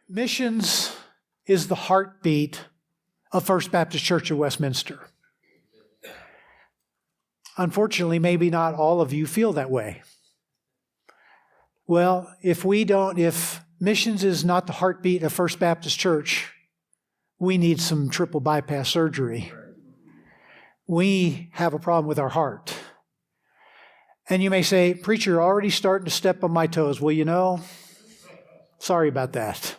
Missions is the heartbeat of First Baptist Church of Westminster. Unfortunately, maybe not all of you feel that way. Well, if missions is not the heartbeat of First Baptist Church, we need some triple bypass surgery. We have a problem with our heart. And you may say, "Preacher, you're already starting to step on my toes." Well, sorry about that.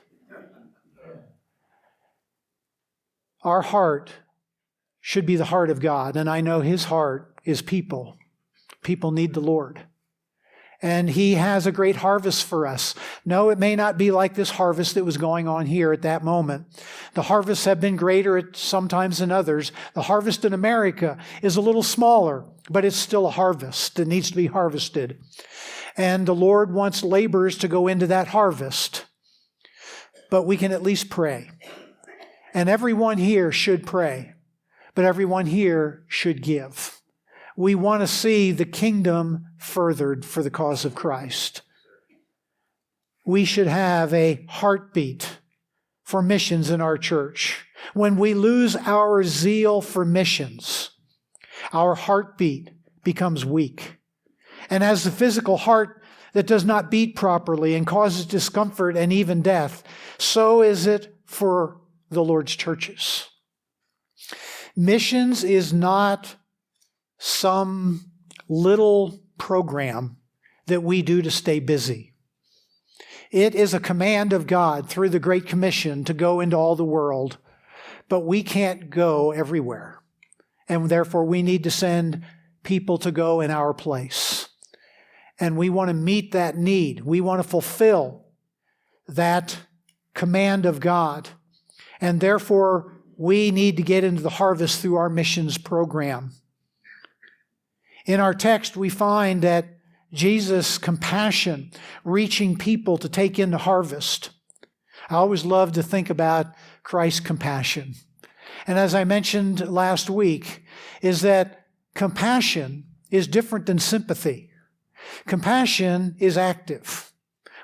Our heart should be the heart of God, and I know His heart is people. People need the Lord. And He has a great harvest for us. No, it may not be like this harvest that was going on here at that moment. The harvests have been greater sometimes than others. The harvest in America is a little smaller, but it's still a harvest that needs to be harvested. And the Lord wants laborers to go into that harvest. But we can at least pray. And everyone here should pray, but everyone here should give. We want to see the kingdom furthered for the cause of Christ. We should have a heartbeat for missions in our church. When we lose our zeal for missions, our heartbeat becomes weak. And as the physical heart that does not beat properly and causes discomfort and even death, so is it for the Lord's churches. Missions is not some little program that we do to stay busy. It is a command of God through the Great Commission to go into all the world, but we can't go everywhere. And therefore we need to send people to go in our place. And we want to meet that need. We want to fulfill that command of God. And therefore, we need to get into the harvest through our missions program. In our text, we find that Jesus' compassion reaching people to take in the harvest. I always love to think about Christ's compassion. And as I mentioned last week, is that compassion is different than sympathy. Compassion is active.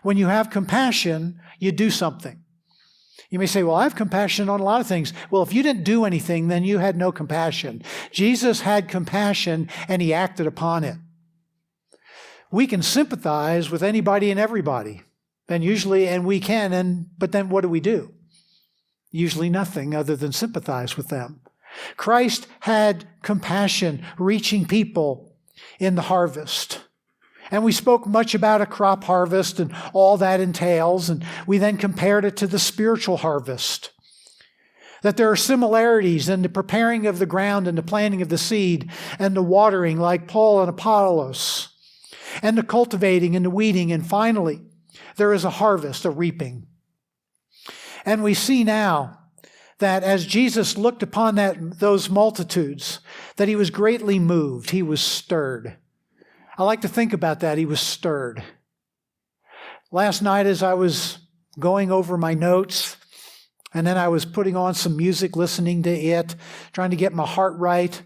When you have compassion, you do something. You may say, "Well, I have compassion on a lot of things." Well, if you didn't do anything, then you had no compassion. Jesus had compassion and He acted upon it. We can sympathize with anybody and everybody. And we can, but then what do? Usually nothing other than sympathize with them. Christ had compassion reaching people in the harvest. And we spoke much about a crop harvest and all that entails, and we then compared it to the spiritual harvest. That there are similarities in the preparing of the ground and the planting of the seed and the watering like Paul and Apollos, and the cultivating and the weeding, and finally, there is a harvest, a reaping. And we see now that as Jesus looked upon those multitudes, that He was greatly moved, He was stirred. I like to think about that. He was stirred. Last night as I was going over my notes, and then I was putting on some music, listening to it, trying to get my heart right,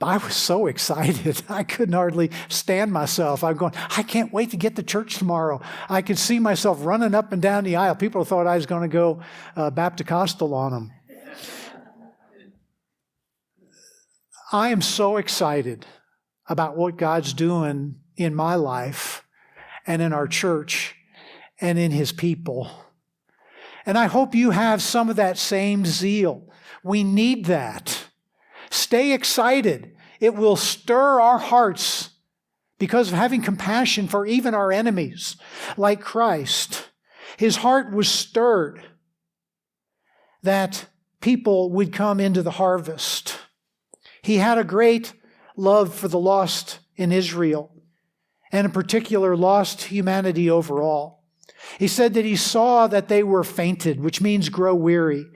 I was so excited. I couldn't hardly stand myself. I'm going, I can't wait to get to church tomorrow. I could see myself running up and down the aisle. People thought I was going to go Baptist-costal on them. I am so excited about what God's doing in my life and in our church and in His people. And I hope you have some of that same zeal. We need that. Stay excited. It will stir our hearts because of having compassion for even our enemies, like Christ. His heart was stirred that people would come into the harvest. He had a great love for the lost in Israel, and in particular, lost humanity overall. He said that He saw that they were fainted, which means grow weary.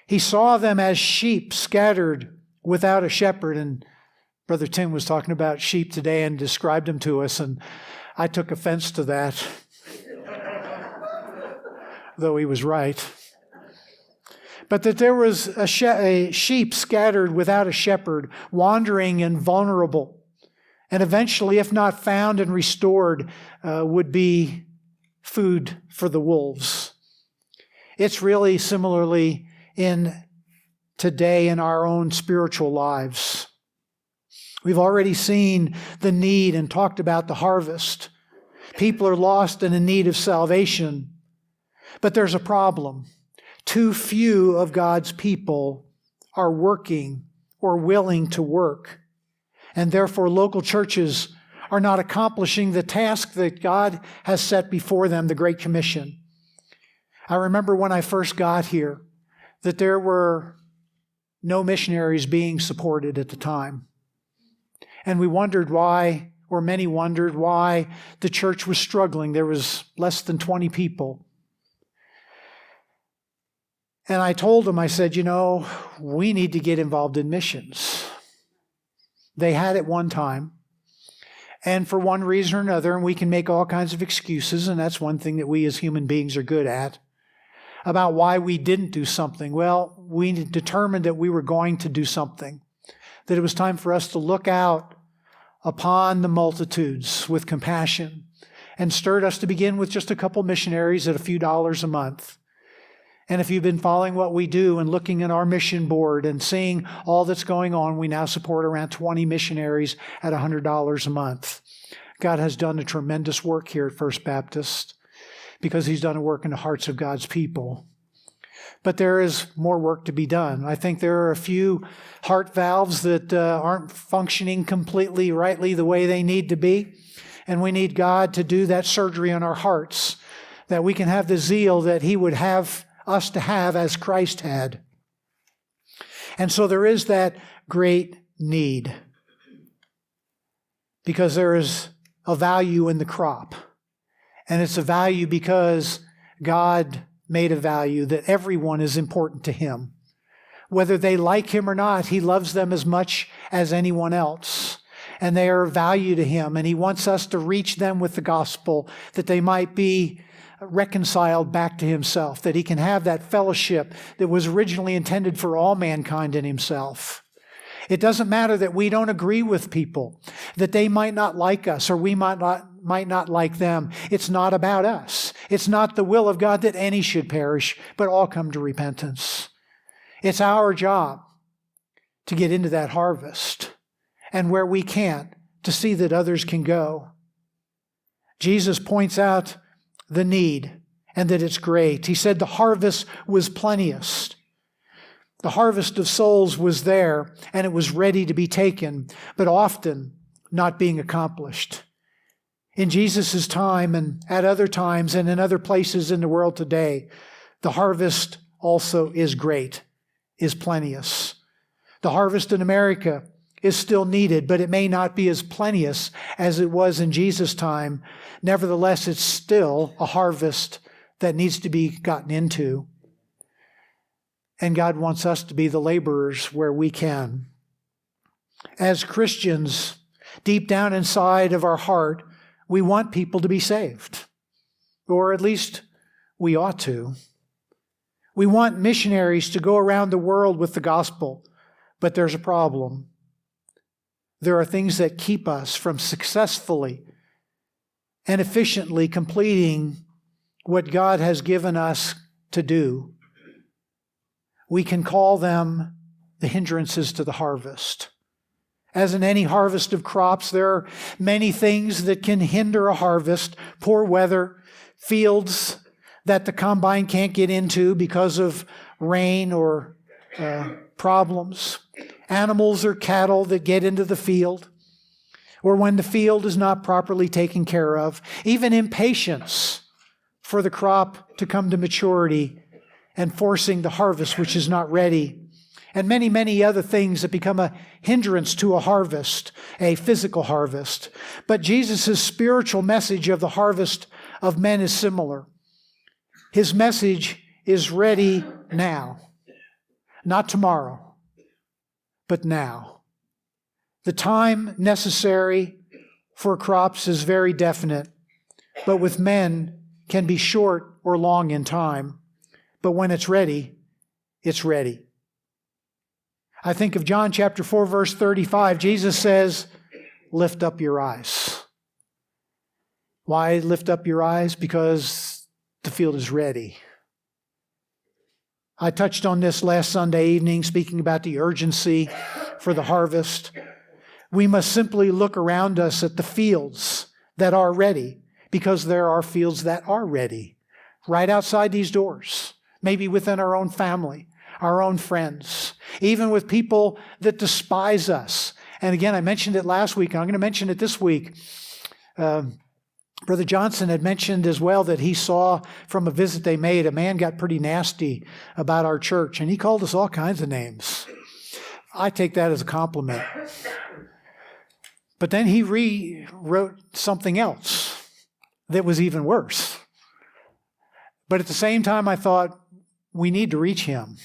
He saw them as sheep scattered without a shepherd. And Brother Tim was talking about sheep today and described them to us, and I took offense to that, though he was right. But that there was a sheep scattered without a shepherd, wandering and vulnerable, and eventually, if not found and restored, would be food for the wolves. It's really similarly in today in our own spiritual lives. We've already seen the need and talked about the harvest. People are lost and in need of salvation. But there's a problem. Too few of God's people are working or willing to work. And therefore, local churches are not accomplishing the task that God has set before them, the Great Commission. I remember when I first got here that there were no missionaries being supported at the time. And we wondered why, or many wondered why the church was struggling. There was less than 20 people. And I told them, I said, we need to get involved in missions. They had at one time. And for one reason or another, and we can make all kinds of excuses, and that's one thing that we as human beings are good at, about why we didn't do something. Well, we determined that we were going to do something, that it was time for us to look out upon the multitudes with compassion, and stirred us to begin with just a couple missionaries at a few dollars a month. And if you've been following what we do and looking at our mission board and seeing all that's going on, we now support around 20 missionaries at $100 a month. God has done a tremendous work here at First Baptist because He's done a work in the hearts of God's people. But there is more work to be done. I think there are a few heart valves that aren't functioning completely rightly the way they need to be. And we need God to do that surgery on our hearts, that we can have the zeal that He would have us to have as Christ had. And so there is that great need because there is a value in the crop. And it's a value because God made a value that everyone is important to Him. Whether they like Him or not, He loves them as much as anyone else. And they are of value to Him. And He wants us to reach them with the gospel that they might be reconciled back to Himself, that He can have that fellowship that was originally intended for all mankind in Himself. It doesn't matter that we don't agree with people, that they might not like us or we might not like them. It's not about us. It's not the will of God that any should perish, but all come to repentance. It's our job to get into that harvest, and where we can't, to see that others can go. Jesus points out the need and that it's great. He said the harvest was plenteous. The harvest of souls was there and it was ready to be taken, but often not being accomplished. In Jesus' time and at other times and in other places in the world today, the harvest also is great, is plenteous. The harvest in America is still needed, but it may not be as plenteous as it was in Jesus' time. Nevertheless, it's still a harvest that needs to be gotten into. And God wants us to be the laborers where we can. As Christians, deep down inside of our heart, we want people to be saved. Or at least we ought to. We want missionaries to go around the world with the gospel, but there's a problem. There are things that keep us from successfully and efficiently completing what God has given us to do. We can call them the hindrances to the harvest. As in any harvest of crops, there are many things that can hinder a harvest. Poor weather, fields that the combine can't get into because of rain or problems. Animals or cattle that get into the field, or when the field is not properly taken care of. Even impatience for the crop to come to maturity and forcing the harvest which is not ready. And many, many other things that become a hindrance to a harvest, a physical harvest. But Jesus' spiritual message of the harvest of men is similar. His message is ready now, not tomorrow, but now. The time necessary for crops is very definite, but with men can be short or long in time. But when it's ready, it's ready. I think of John chapter 4, verse 35. Jesus says, lift up your eyes. Why lift up your eyes? Because the field is ready. I touched on this last Sunday evening, speaking about the urgency for the harvest. We must simply look around us at the fields that are ready, because there are fields that are ready right outside these doors, maybe within our own family, our own friends, even with people that despise us. And again, I mentioned it last week, and I'm going to mention it this week. Brother Johnson had mentioned as well that he saw from a visit they made, a man got pretty nasty about our church, and he called us all kinds of names. I take that as a compliment. But then he rewrote something else that was even worse. But at the same time, I thought, we need to reach him.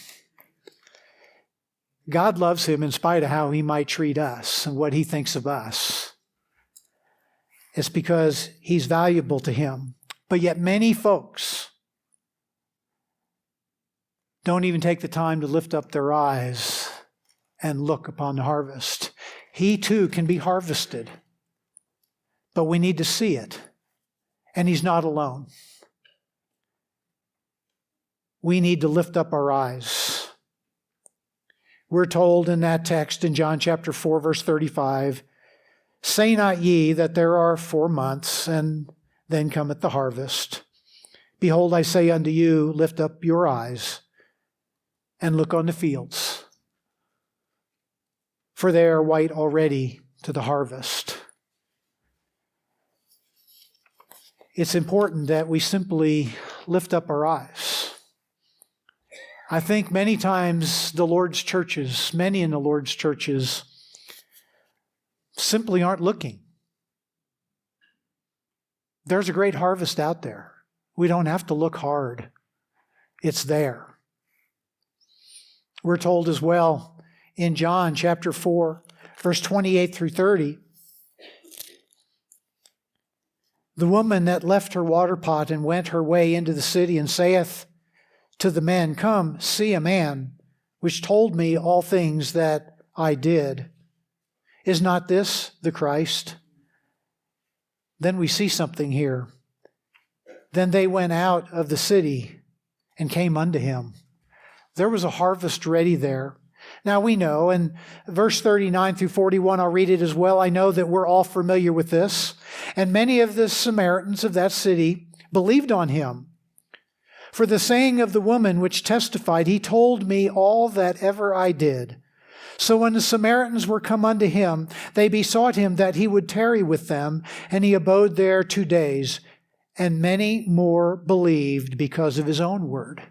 God loves him in spite of how he might treat us and what he thinks of us. It's because he's valuable to him. But yet many folks don't even take the time to lift up their eyes and look upon the harvest. He too can be harvested, but we need to see it. And he's not alone. We need to lift up our eyes. We're told in that text in John chapter 4, verse 35, "Say not ye that there are 4 months, and then cometh the harvest. Behold, I say unto you, lift up your eyes and look on the fields, for they are white already to the harvest." It's important that we simply lift up our eyes. I think many times many in the Lord's churches, simply aren't looking. There's a great harvest out there. We don't have to look hard. It's there. We're told as well in John chapter 4, verse 28 through 30, "The woman that left her water pot and went her way into the city and saith to the men, Come, see a man, which told me all things that I did. Is not this the Christ?" Then we see something here. "Then they went out of the city and came unto him." There was a harvest ready there. Now we know, in verse 39 through 41, I'll read it as well. I know that we're all familiar with this. "And many of the Samaritans of that city believed on him. For the saying of the woman which testified, He told me all that ever I did. So when the Samaritans were come unto him, they besought him that he would tarry with them, and he abode there 2 days. And many more believed because of his own word."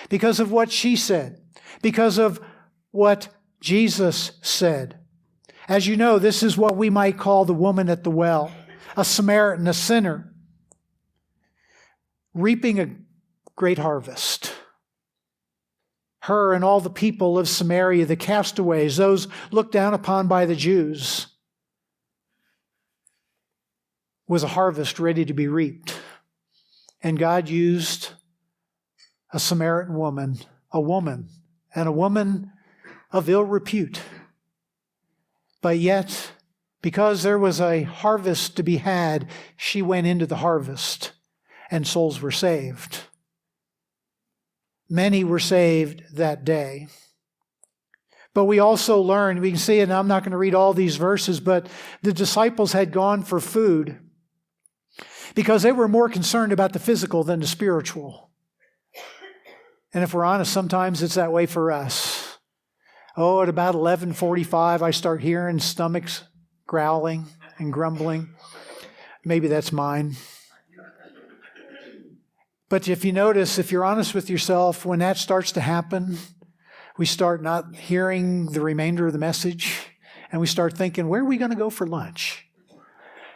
Because of what she said. Because of what Jesus said. As you know, this is what we might call the woman at the well. A Samaritan, a sinner, reaping a great harvest. Her and all the people of Samaria, the castaways, those looked down upon by the Jews, was a harvest ready to be reaped. And God used a Samaritan woman, and a woman of ill repute. But yet, because there was a harvest to be had, she went into the harvest, and souls were saved. Many were saved that day. But we also learned, we can see it, and I'm not going to read all these verses, but the disciples had gone for food because they were more concerned about the physical than the spiritual. And if we're honest, sometimes it's that way for us. Oh, at about 11:45, I start hearing stomachs growling and grumbling. Maybe that's mine. But if you notice, if you're honest with yourself, when that starts to happen, we start not hearing the remainder of the message, and we start thinking, where are we going to go for lunch?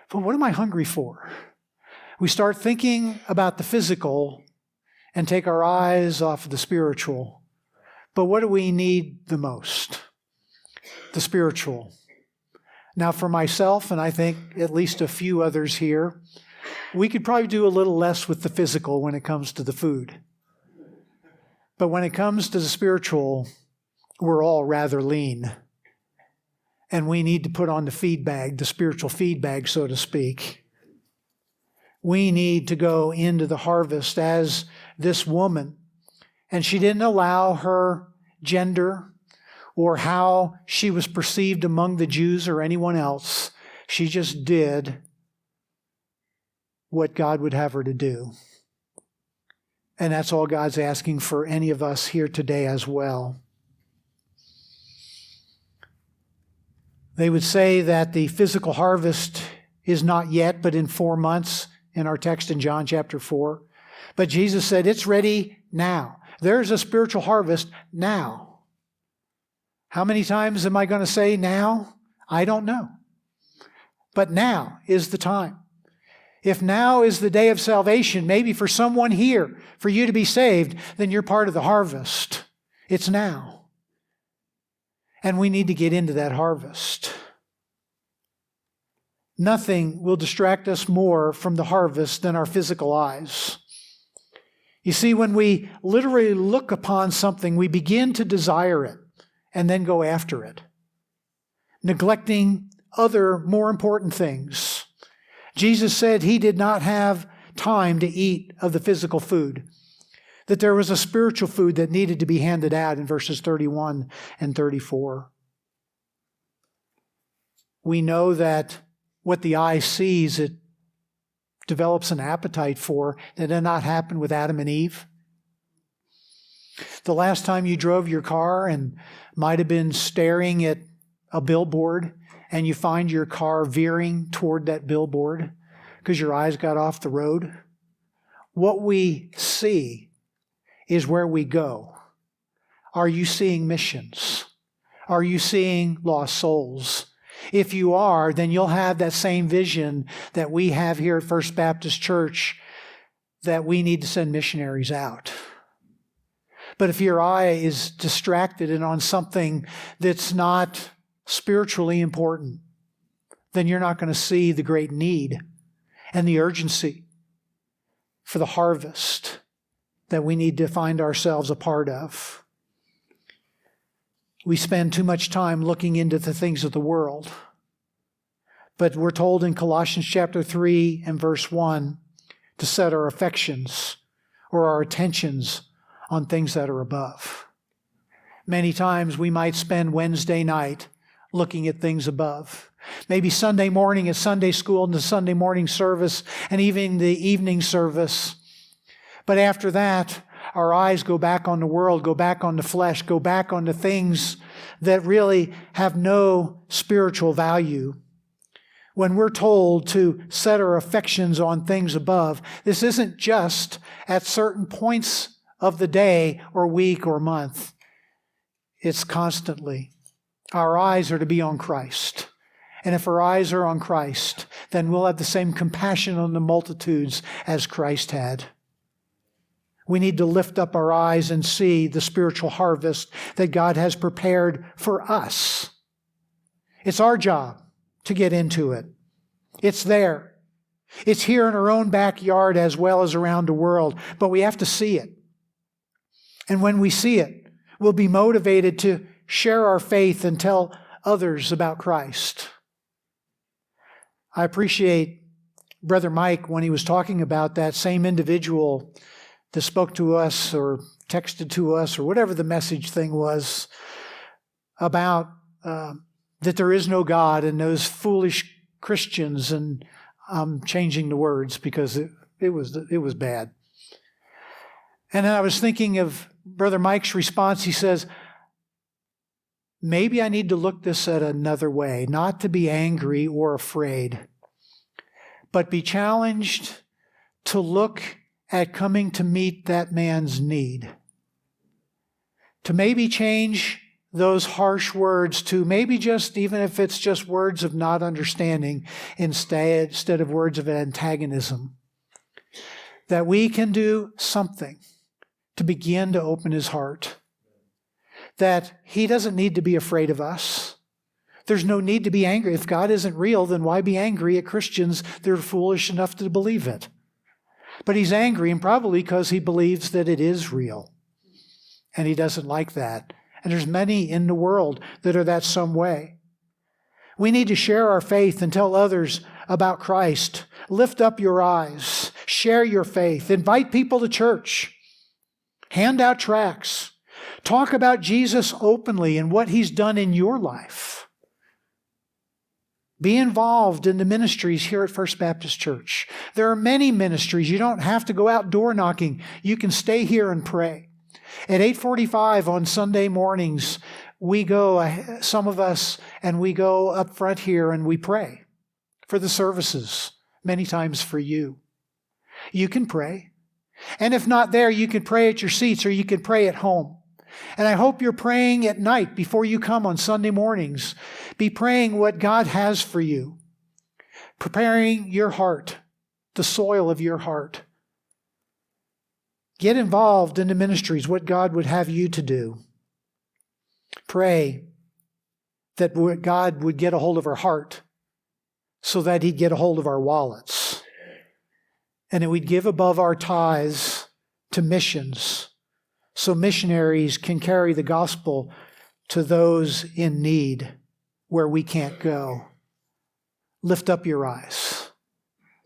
But what am I hungry for? We start thinking about the physical and take our eyes off of the spiritual. But what do we need the most? The spiritual. Now, for myself, and I think at least a few others here, we could probably do a little less with the physical when it comes to the food. But when it comes to the spiritual, we're all rather lean. And we need to put on the feed bag, the spiritual feed bag, so to speak. We need to go into the harvest as this woman And she didn't allow her gender or how she was perceived among the Jews or anyone else. She just did what God would have her to do. And that's all God's asking for any of us here today as well. They would say that the physical harvest is not yet, but in 4 months in our text in John chapter 4. But Jesus said, it's ready now. There's a spiritual harvest now. How many times am I going to say now? I don't know. But now is the time. If now is the day of salvation, maybe for someone here, for you to be saved, then you're part of the harvest. It's now. And we need to get into that harvest. Nothing will distract us more from the harvest than our physical eyes. You see, when we literally look upon something, we begin to desire it and then go after it, neglecting other more important things. Jesus said he did not have time to eat of the physical food, that there was a spiritual food that needed to be handed out in verses 31 and 34. We know that what the eye sees, it develops an appetite for. Did that not happen with Adam and Eve? The last time you drove your car and might have been staring at a billboard and you find your car veering toward that billboard because your eyes got off the road. What we see is where we go. Are you seeing missions? Are you seeing lost souls? If you are, then you'll have that same vision that we have here at First Baptist Church, that we need to send missionaries out. But if your eye is distracted and on something that's not spiritually important, then you're not going to see the great need and the urgency for the harvest that we need to find ourselves a part of. We spend too much time looking into the things of the world. But we're told in Colossians chapter 3 and verse 1 to set our affections or our attentions on things that are above. Many times we might spend Wednesday night looking at things above. Maybe Sunday morning at Sunday school and the Sunday morning service and even the evening service. But after that, our eyes go back on the world, go back on the flesh, go back on the things that really have no spiritual value. When we're told to set our affections on things above, this isn't just at certain points of the day or week or month. It's constantly. Our eyes are to be on Christ. And if our eyes are on Christ, then we'll have the same compassion on the multitudes as Christ had. We need to lift up our eyes and see the spiritual harvest that God has prepared for us. It's our job to get into it. It's there. It's here in our own backyard as well as around the world, but we have to see it. And when we see it, we'll be motivated to share our faith and tell others about Christ. I appreciate Brother Mike when he was talking about that same individual that spoke to us or texted to us or whatever the message thing was about that there is no God and those foolish Christians, and I'm changing the words because it was bad. And then I was thinking of Brother Mike's response. He says, maybe I need to look this at another way, not to be angry or afraid, but be challenged to look at coming to meet that man's need. To maybe change those harsh words to maybe just, even if it's just words of not understanding, instead of words of antagonism. That we can do something to begin to open his heart. That he doesn't need to be afraid of us. There's no need to be angry. If God isn't real, then why be angry at Christians that are foolish enough to believe it? But he's angry, and probably because he believes that it is real. And he doesn't like that. And there's many in the world that are that some way. We need to share our faith and tell others about Christ. Lift up your eyes. Share your faith. Invite people to church. Hand out tracts. Talk about Jesus openly and what He's done in your life. Be involved in the ministries here at First Baptist Church. There are many ministries. You don't have to go out door knocking. You can stay here and pray. At 8:45 on Sunday mornings, we go, some of us, and we go up front here and we pray for the services, many times for you. You can pray. And if not there, you can pray at your seats or you can pray at home. And I hope you're praying at night before you come on Sunday mornings. Be praying what God has for you. Preparing your heart, the soil of your heart. Get involved in the ministries, what God would have you to do. Pray that God would get a hold of our heart so that He'd get a hold of our wallets. And that we'd give above our tithes to missions so missionaries can carry the gospel to those in need where we can't go. Lift up your eyes.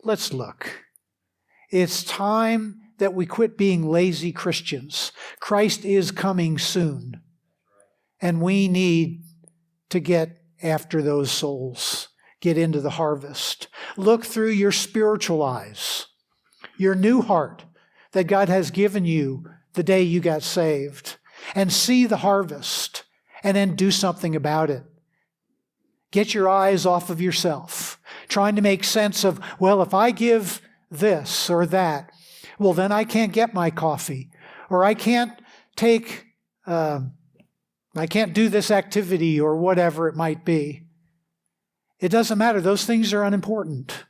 Let's look. It's time that we quit being lazy Christians. Christ is coming soon. And we need to get after those souls. Get into the harvest. Look through your spiritual eyes. Your new heart that God has given you the day you got saved. And see the harvest. And then do something about it. Get your eyes off of yourself. Trying to make sense of, well, if I give this or that, well, then I can't get my coffee. Or I can't do this activity or whatever it might be. It doesn't matter. Those things are unimportant.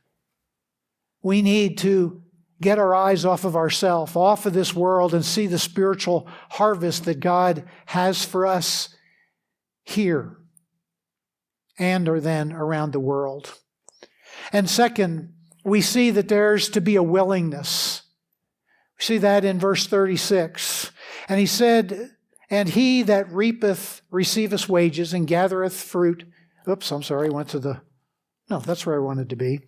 We need to get our eyes off of ourselves, off of this world, and see the spiritual harvest that God has for us here and or then around the world. And second, we see that there's to be a willingness. We see that in verse 36. And he said, and he that reapeth receiveth wages and gathereth fruit. Oops, I'm sorry, that's where I wanted to be.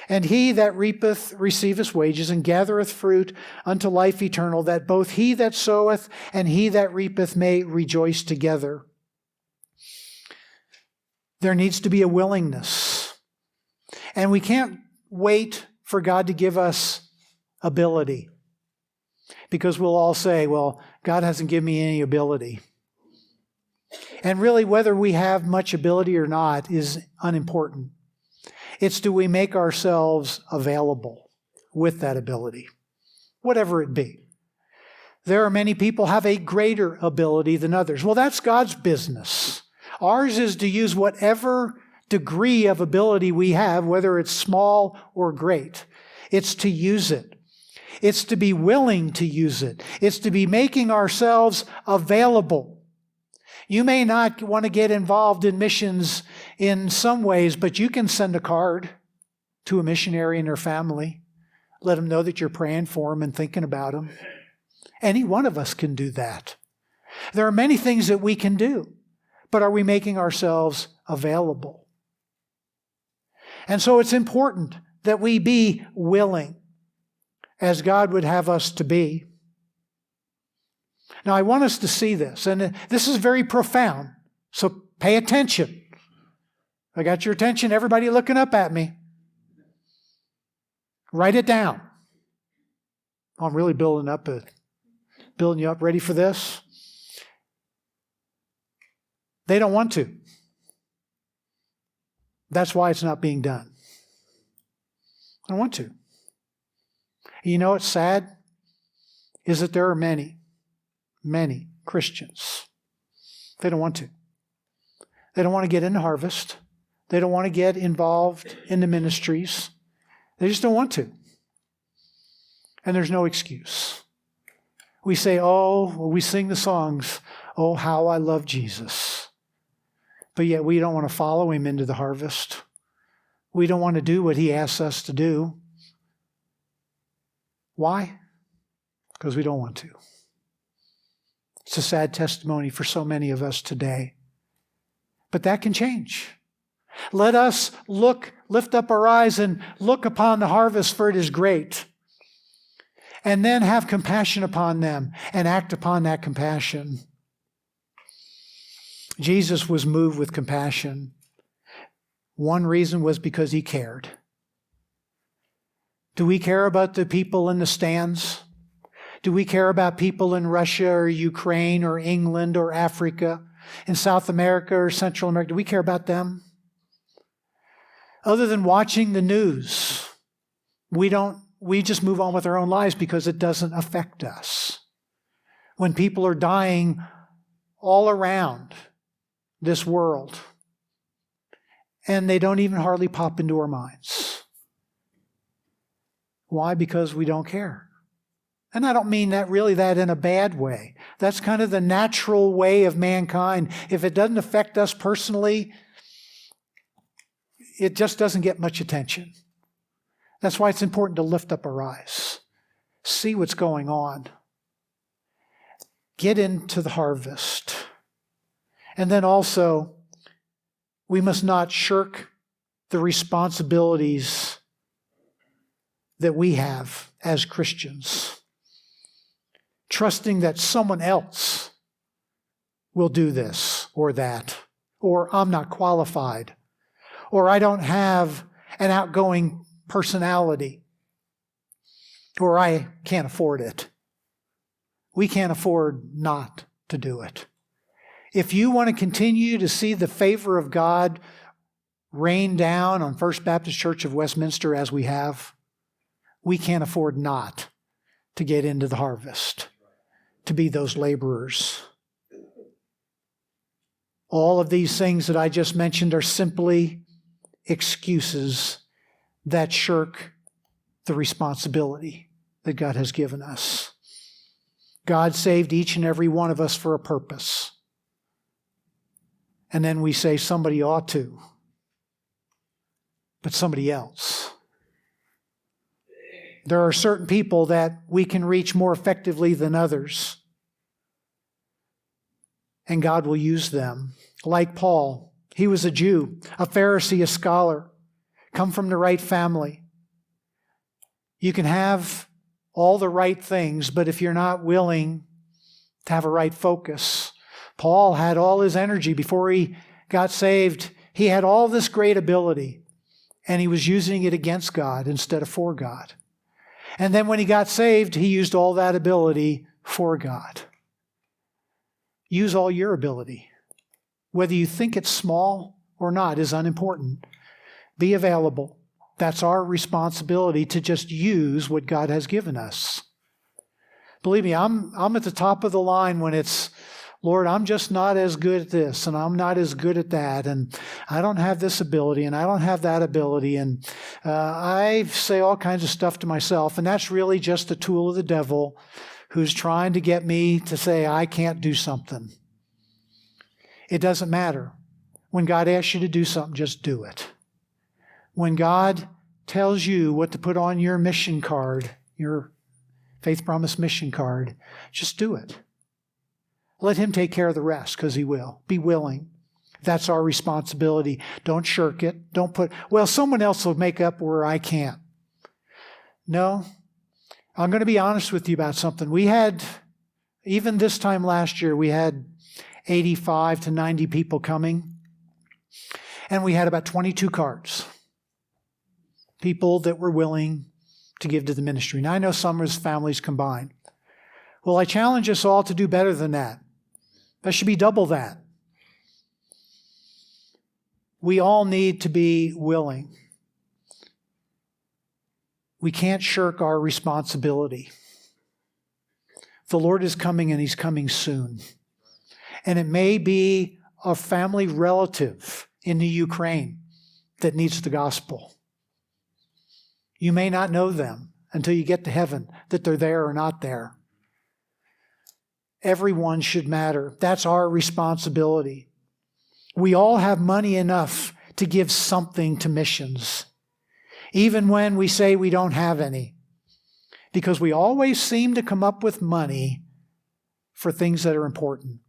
And he that reapeth receiveth wages and gathereth fruit unto life eternal, that both he that soweth and he that reapeth may rejoice together. There needs to be a willingness. And we can't wait for God to give us ability. Because we'll all say, well, God hasn't given me any ability. And really, whether we have much ability or not is unimportant. It's do we make ourselves available with that ability, whatever it be. There are many people have a greater ability than others. Well, that's God's business. Ours is to use whatever degree of ability we have, whether it's small or great. It's to use it. It's to be willing to use it. It's to be making ourselves available. You may not want to get involved in missions in some ways, but you can send a card to a missionary and their family. Let them know that you're praying for them and thinking about them. Any one of us can do that. There are many things that we can do, but are we making ourselves available? And so it's important that we be willing, as God would have us to be. Now, I want us to see this, and this is very profound, so pay attention. I got your attention, everybody looking up at me. Write it down. I'm really building you up. Ready for this? They don't want to. That's why it's not being done. I don't want to. You know what's sad? Is that there are many Christians. They don't want to. They don't want to get in the harvest. They don't want to get involved in the ministries. They just don't want to. And there's no excuse. We say, we sing the songs, oh, how I love Jesus. But yet we don't want to follow Him into the harvest. We don't want to do what He asks us to do. Why? Because we don't want to. It's a sad testimony for so many of us today. But that can change. Let us lift up our eyes and look upon the harvest, for it is great. and then have compassion upon them and act upon that compassion. Jesus was moved with compassion. One reason was because he cared. Do we care about the people in the stands? Do we care about people in Russia or Ukraine or England or Africa, in South America or Central America? Do we care about them? Other than watching the news, we just move on with our own lives because it doesn't affect us. When people are dying all around this world, and they don't even hardly pop into our minds. Why? Because we don't care. And I don't mean that in a bad way. That's kind of the natural way of mankind. If it doesn't affect us personally, it just doesn't get much attention. That's why it's important to lift up our eyes, see what's going on, get into the harvest. And then also, we must not shirk the responsibilities that we have as Christians, trusting that someone else will do this or that, or I'm not qualified, or I don't have an outgoing personality, or I can't afford it. We can't afford not to do it. If you want to continue to see the favor of God rain down on First Baptist Church of Westminster as we have, we can't afford not to get into the harvest, to be those laborers. All of these things that I just mentioned are simply excuses that shirk the responsibility that God has given us. God saved each and every one of us for a purpose. And then we say somebody ought to, but somebody else. There are certain people that we can reach more effectively than others. And God will use them. Like Paul, he was a Jew, a Pharisee, a scholar, come from the right family. You can have all the right things, but if you're not willing to have a right focus. Paul had all his energy before he got saved. He had all this great ability, and he was using it against God instead of for God. And then when he got saved, he used all that ability for God. Use all your ability. Whether you think it's small or not is unimportant. Be available. That's our responsibility, to just use what God has given us. Believe me, I'm at the top of the line when it's, Lord, I'm just not as good at this, and I'm not as good at that, and I don't have this ability, and I don't have that ability, and I say all kinds of stuff to myself, and that's really just a tool of the devil who's trying to get me to say I can't do something. It doesn't matter. When God asks you to do something, just do it. When God tells you what to put on your mission card, your Faith Promise mission card, just do it. Let Him take care of the rest, because He will. Be willing. That's our responsibility. Don't shirk it. Don't put, well, someone else will make up where I can't. No. I'm going to be honest with you about something. We had, even this time last year, we had 85 to 90 people coming, and we had about 22 cards. People that were willing to give to the ministry. Now, I know some of His families combined. Well, I challenge us all to do better than that. That should be double that. We all need to be willing. We can't shirk our responsibility. The Lord is coming, and He's coming soon. And it may be a family relative in the Ukraine that needs the gospel. You may not know them until you get to heaven, that they're there or not there. Everyone should matter. That's our responsibility. We all have money enough to give something to missions, even when we say we don't have any, because we always seem to come up with money for things that are important.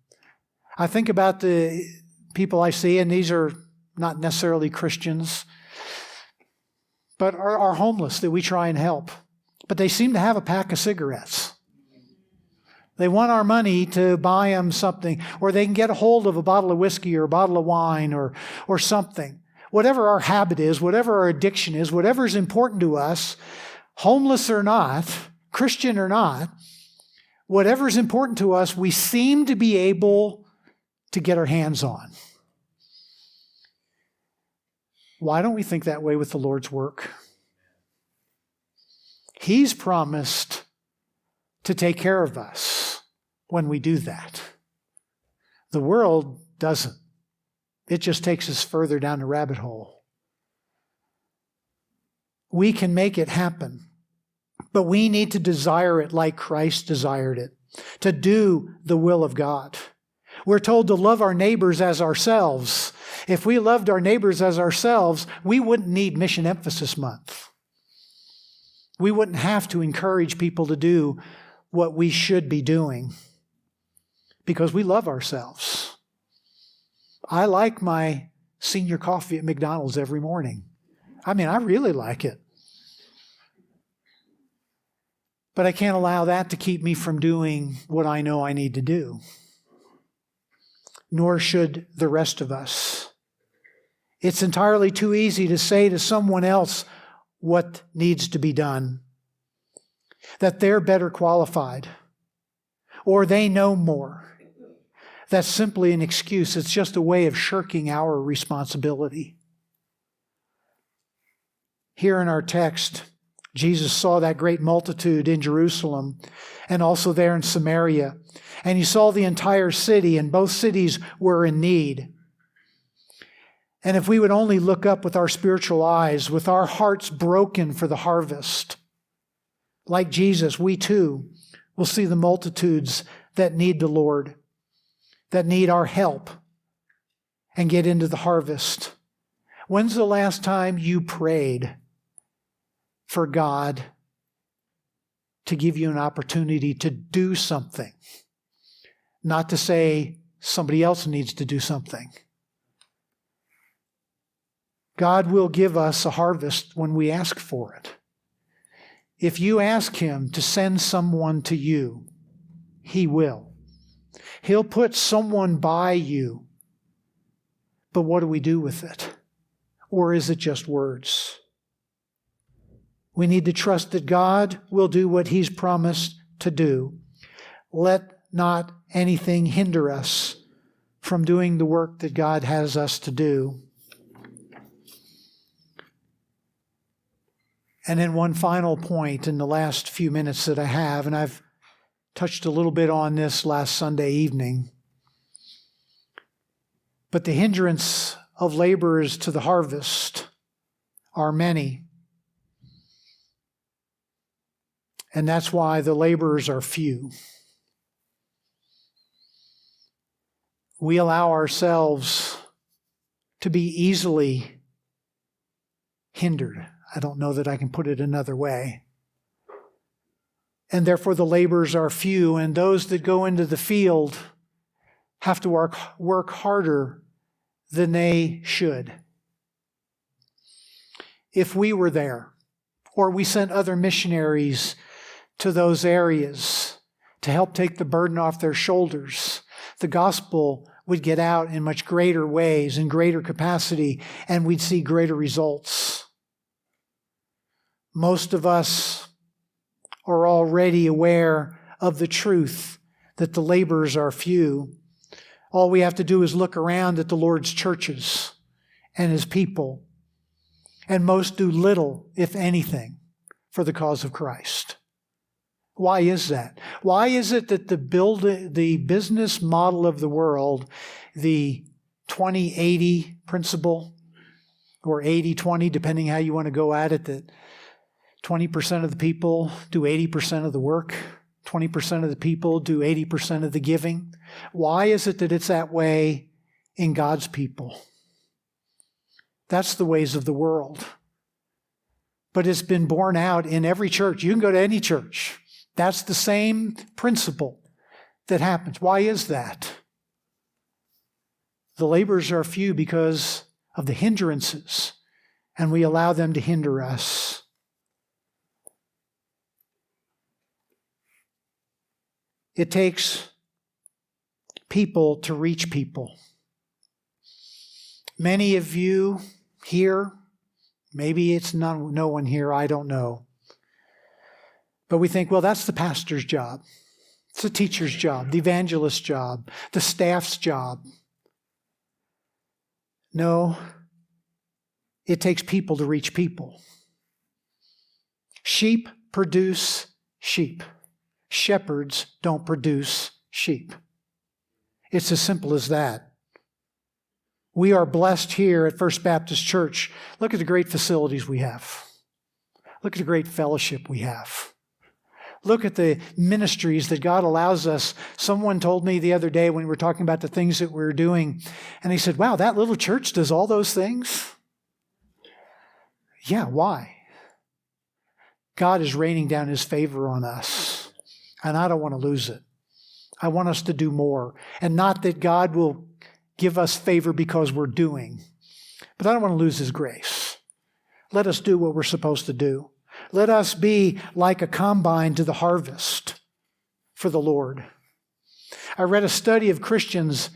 I think about the people I see, and these are not necessarily Christians, but are homeless that we try and help. but they seem to have a pack of cigarettes. They want our money to buy them something, or they can get a hold of a bottle of whiskey or a bottle of wine or something. Whatever our habit is, whatever our addiction is, whatever is important to us, homeless or not, Christian or not, whatever is important to us, we seem to be able to get our hands on. Why don't we think that way with the Lord's work? He's promised to take care of us when we do that. The world doesn't. It just takes us further down the rabbit hole. We can make it happen, but we need to desire it like Christ desired it, to do the will of God. We're told to love our neighbors as ourselves. If we loved our neighbors as ourselves, we wouldn't need Mission Emphasis Month. We wouldn't have to encourage people to do what we should be doing because we love ourselves. I like my senior coffee at McDonald's every morning. I really like it. But I can't allow that to keep me from doing what I know I need to do. Nor should the rest of us. It's entirely too easy to say to someone else what needs to be done, that they're better qualified, or they know more. That's simply an excuse. It's just a way of shirking our responsibility. Here in our text, Jesus saw that great multitude in Jerusalem and also there in Samaria. And he saw the entire city, and both cities were in need. And if we would only look up with our spiritual eyes, with our hearts broken for the harvest, like Jesus, we too will see the multitudes that need the Lord, that need our help, and get into the harvest. When's the last time you prayed for God to give you an opportunity to do something? Not to say somebody else needs to do something. God will give us a harvest when we ask for it. If you ask Him to send someone to you, He will. He'll put someone by you. But what do we do with it? Or is it just words? We need to trust that God will do what He's promised to do. Let not anything hinder us from doing the work that God has us to do. And then one final point in the last few minutes that I have, and I've touched a little bit on this last Sunday evening. But the hindrance of laborers to the harvest are many. And that's why the laborers are few. We allow ourselves to be easily hindered. I don't know that I can put it another way. And therefore the laborers are few, and those that go into the field have to work harder than they should. If we were there, or we sent other missionaries to those areas to help take the burden off their shoulders, the gospel would get out in much greater ways, in greater capacity, and we'd see greater results. Most of us are already aware of the truth that the laborers are few. All we have to do is look around at the Lord's churches and His people, and most do little, if anything, for the cause of Christ. Why is that? Why is it that the business model of the world, the 20-80 principle, or 80-20, depending how you want to go at it, that 20% of the people do 80% of the work, 20% of the people do 80% of the giving? Why is it that it's that way in God's people? That's the ways of the world. But it's been borne out in every church. You can go to any church. That's the same principle that happens. Why is that? The laborers are few because of the hindrances, and we allow them to hinder us. It takes people to reach people. Many of you here, maybe it's no one here, I don't know. But we think, well, that's the pastor's job. It's the teacher's job, the evangelist's job, the staff's job. No, it takes people to reach people. Sheep produce sheep. Shepherds don't produce sheep. It's as simple as that. We are blessed here at First Baptist Church. Look at the great facilities we have. Look at the great fellowship we have. Look at the ministries that God allows us. Someone told me the other day when we were talking about the things that we were doing, and he said, wow, that little church does all those things? Yeah, why? God is raining down His favor on us, and I don't want to lose it. I want us to do more, and not that God will give us favor because we're doing, but I don't want to lose His grace. Let us do what we're supposed to do. Let us be like a combine to the harvest for the Lord. I read a study of Christians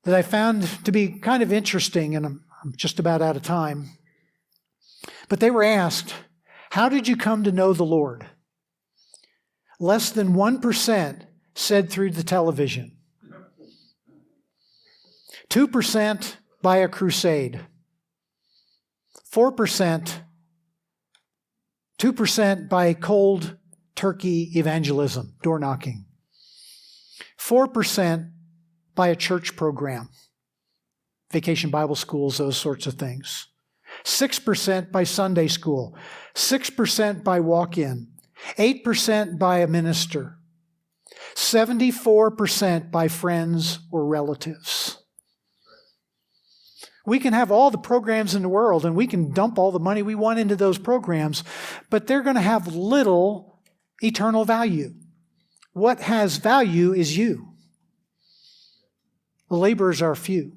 that I found to be kind of interesting, and I'm just about out of time. But they were asked, how did you come to know the Lord? Less than 1% said through the television. 2% by a crusade. 2% by cold turkey evangelism, door knocking. 4% by a church program, vacation Bible schools, those sorts of things. 6% by Sunday school. 6% by walk-in. 8% by a minister. 74% by friends or relatives. We can have all the programs in the world and we can dump all the money we want into those programs, but they're going to have little eternal value. What has value is you. The laborers are few.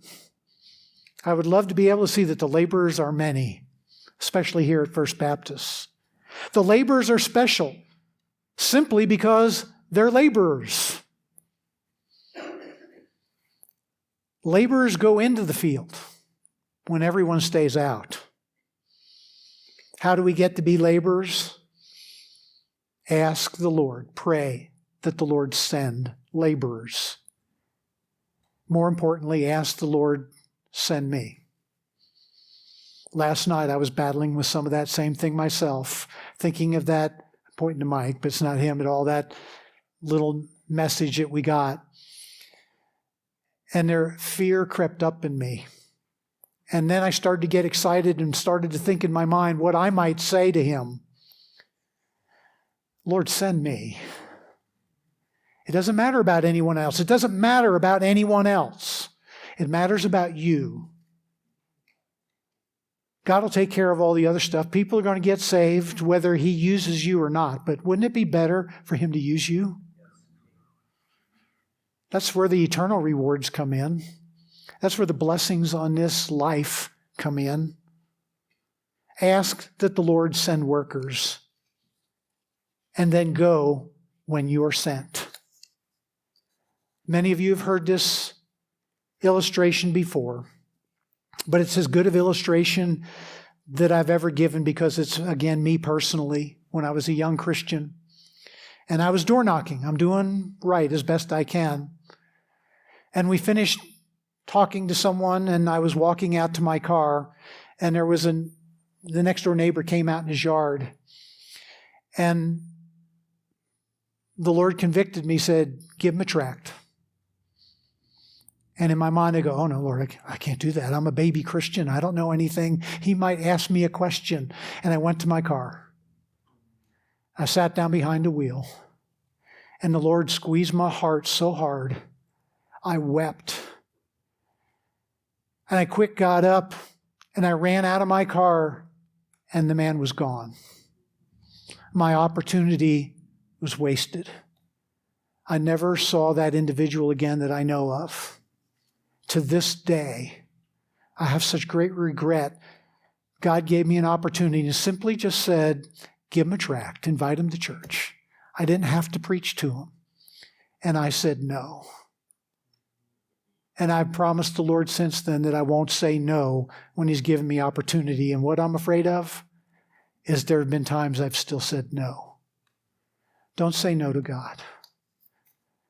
I would love to be able to see that the laborers are many, especially here at First Baptist. The laborers are special simply because they're laborers. Laborers go into the field when everyone stays out. How do we get to be laborers? Ask the Lord. Pray that the Lord send laborers. More importantly, ask the Lord, send me. Last night I was battling with some of that same thing myself, thinking of that, pointing to Mike, but it's not him at all, that little message that we got. And their fear crept up in me. And then I started to get excited and started to think in my mind what I might say to him. Lord, send me. It doesn't matter about anyone else. It doesn't matter about anyone else. It matters about you. God will take care of all the other stuff. People are going to get saved whether He uses you or not. But wouldn't it be better for Him to use you? That's where the eternal rewards come in. That's where the blessings on this life come in. Ask that the Lord send workers, and then go when you are sent. Many of you have heard this illustration before, but it's as good of illustration that I've ever given because it's, again, me personally, when I was a young Christian. And I was door knocking. I'm doing right as best I can. And we finished talking to someone, and I was walking out to my car, and there was the next door neighbor came out in his yard. And the Lord convicted me, said, give him a tract. And in my mind, I go, oh no, Lord, I can't do that. I'm a baby Christian. I don't know anything. He might ask me a question. And I went to my car. I sat down behind the wheel. And the Lord squeezed my heart so hard, I wept. And I quick got up and I ran out of my car, and the man was gone. My opportunity was wasted. I never saw that individual again that I know of. To this day, I have such great regret. God gave me an opportunity and simply just said, give him a tract, invite him to church. I didn't have to preach to him. And I said no. And I've promised the Lord since then that I won't say no when He's given me opportunity. And what I'm afraid of is there have been times I've still said no. Don't say no to God.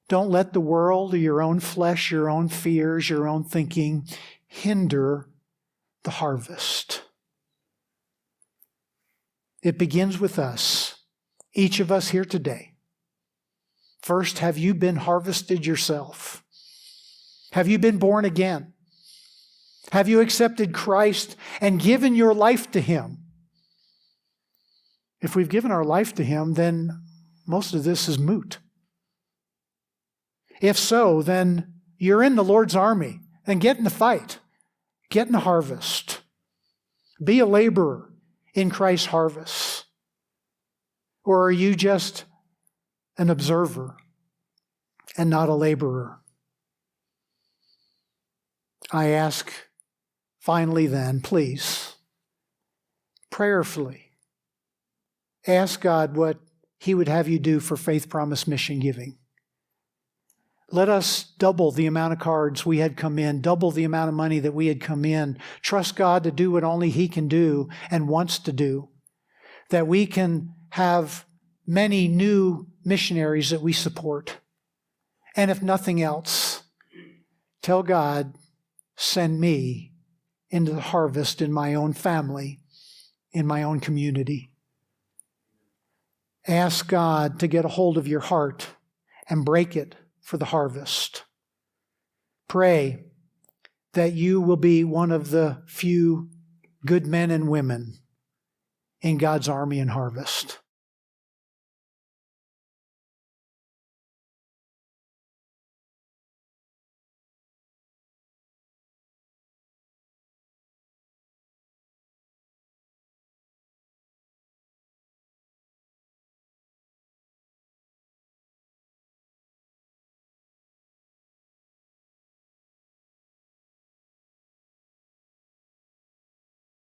Don't let the world or your own flesh, your own fears, your own thinking hinder the harvest. It begins with us, each of us here today. First, have you been harvested yourself? Have you been born again? Have you accepted Christ and given your life to Him? If we've given our life to Him, then most of this is moot. If so, then you're in the Lord's army and get in the fight. Get in the harvest. Be a laborer in Christ's harvest. Or are you just an observer and not a laborer? I ask finally then, please, prayerfully, ask God what He would have you do for Faith Promise Mission Giving. Let us double the amount of cards we had come in, double the amount of money that we had come in. Trust God to do what only He can do and wants to do, that we can have many new missionaries that we support. And if nothing else, tell God, send me into the harvest in my own family, in my own community. Ask God to get a hold of your heart and break it for the harvest. Pray that you will be one of the few good men and women in God's army and harvest.